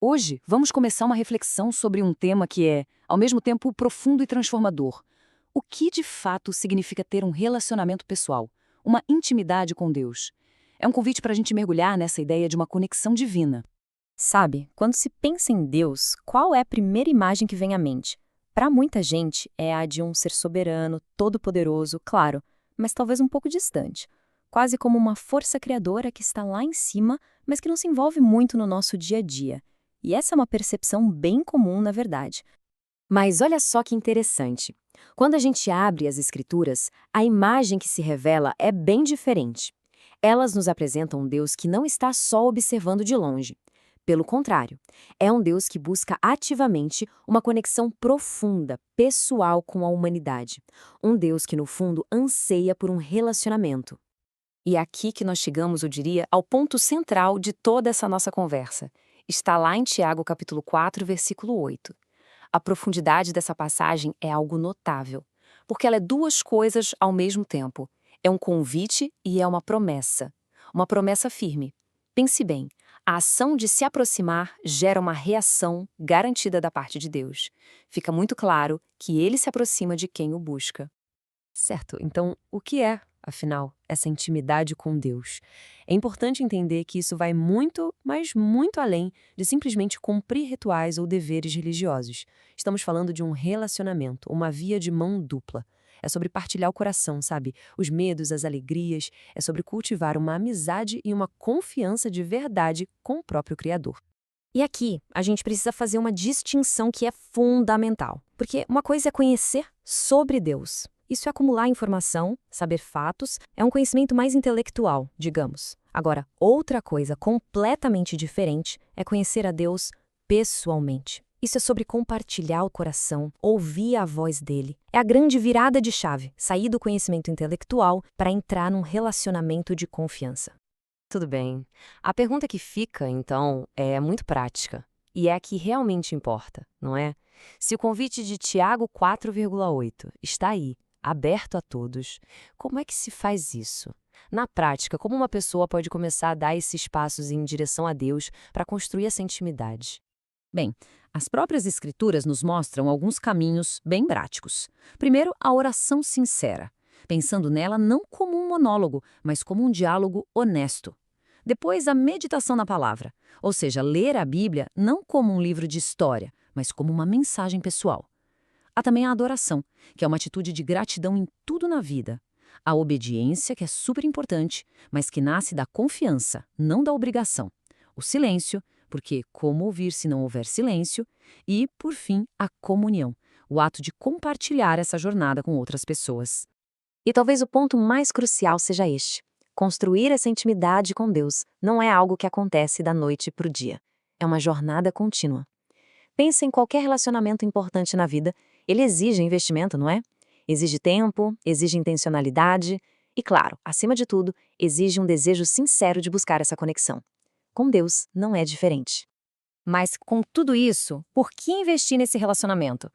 Hoje, vamos começar uma reflexão sobre um tema que é, ao mesmo tempo, profundo e transformador. O que de fato significa ter um relacionamento pessoal, uma intimidade com Deus? É um convite para a gente mergulhar nessa ideia de uma conexão divina. Sabe, quando se pensa em Deus, qual é a primeira imagem que vem à mente? Para muita gente, é a de um ser soberano, todo-poderoso, claro, mas talvez um pouco distante. Quase como uma força criadora que está lá em cima, mas que não se envolve muito no nosso dia a dia. E essa é uma percepção bem comum, na verdade. Mas olha só que interessante. Quando a gente abre as escrituras, a imagem que se revela é bem diferente. Elas nos apresentam um Deus que não está só observando de longe. Pelo contrário, é um Deus que busca ativamente uma conexão profunda, pessoal com a humanidade. Um Deus que, no fundo, anseia por um relacionamento. E é aqui que nós chegamos, eu diria, ao ponto central de toda essa nossa conversa. Está lá em Tiago, capítulo 4, versículo 8. A profundidade dessa passagem é algo notável, porque ela é duas coisas ao mesmo tempo. É um convite e é uma promessa. Uma promessa firme. Pense bem, a ação de se aproximar gera uma reação garantida da parte de Deus. Fica muito claro que ele se aproxima de quem o busca. Certo, então o que é, afinal, essa intimidade com Deus? É importante entender que isso vai muito, mas muito além de simplesmente cumprir rituais ou deveres religiosos. Estamos falando de um relacionamento, uma via de mão dupla. É sobre partilhar o coração, sabe? Os medos, as alegrias. É sobre cultivar uma amizade e uma confiança de verdade com o próprio Criador. E aqui, a gente precisa fazer uma distinção que é fundamental. Porque uma coisa é conhecer sobre Deus. Isso é acumular informação, saber fatos, é um conhecimento mais intelectual, digamos. Agora, outra coisa completamente diferente é conhecer a Deus pessoalmente. Isso é sobre compartilhar o coração, ouvir a voz dele. É a grande virada de chave, sair do conhecimento intelectual para entrar num relacionamento de confiança. Tudo bem. A pergunta que fica, então, é muito prática. E é a que realmente importa, não é? Se o convite de Tiago 4,8 está aí, aberto a todos, como é que se faz isso? Na prática, como uma pessoa pode começar a dar esses passos em direção a Deus para construir essa intimidade? Bem, as próprias Escrituras nos mostram alguns caminhos bem práticos. Primeiro, a oração sincera, pensando nela não como um monólogo, mas como um diálogo honesto. Depois, a meditação na palavra, ou seja, ler a Bíblia não como um livro de história, mas como uma mensagem pessoal. Há também a adoração, que é uma atitude de gratidão em tudo na vida. A obediência, que é super importante, mas que nasce da confiança, não da obrigação. O silêncio, porque como ouvir se não houver silêncio? E, por fim, a comunhão, o ato de compartilhar essa jornada com outras pessoas. E talvez o ponto mais crucial seja este. Construir essa intimidade com Deus não é algo que acontece da noite para o dia. É uma jornada contínua. Pensa em qualquer relacionamento importante na vida, ele exige investimento, não é? Exige tempo, exige intencionalidade e, claro, acima de tudo, exige um desejo sincero de buscar essa conexão. Com Deus não é diferente. Mas, com tudo isso, por que investir nesse relacionamento?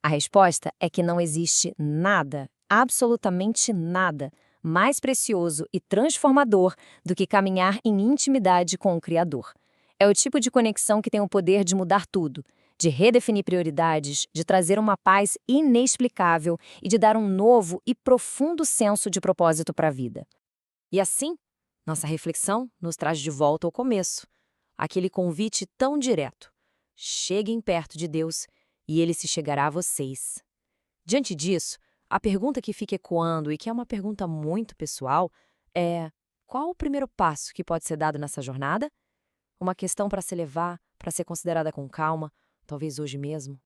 A resposta é que não existe nada, absolutamente nada, mais precioso e transformador do que caminhar em intimidade com o Criador. É o tipo de conexão que tem o poder de mudar tudo, de redefinir prioridades, de trazer uma paz inexplicável e de dar um novo e profundo senso de propósito para a vida. E assim, nossa reflexão nos traz de volta ao começo, aquele convite tão direto. Cheguem perto de Deus e ele se chegará a vocês. Diante disso, a pergunta que fica ecoando e que é uma pergunta muito pessoal é: qual o primeiro passo que pode ser dado nessa jornada? Uma questão para se levar, para ser considerada com calma, talvez hoje mesmo.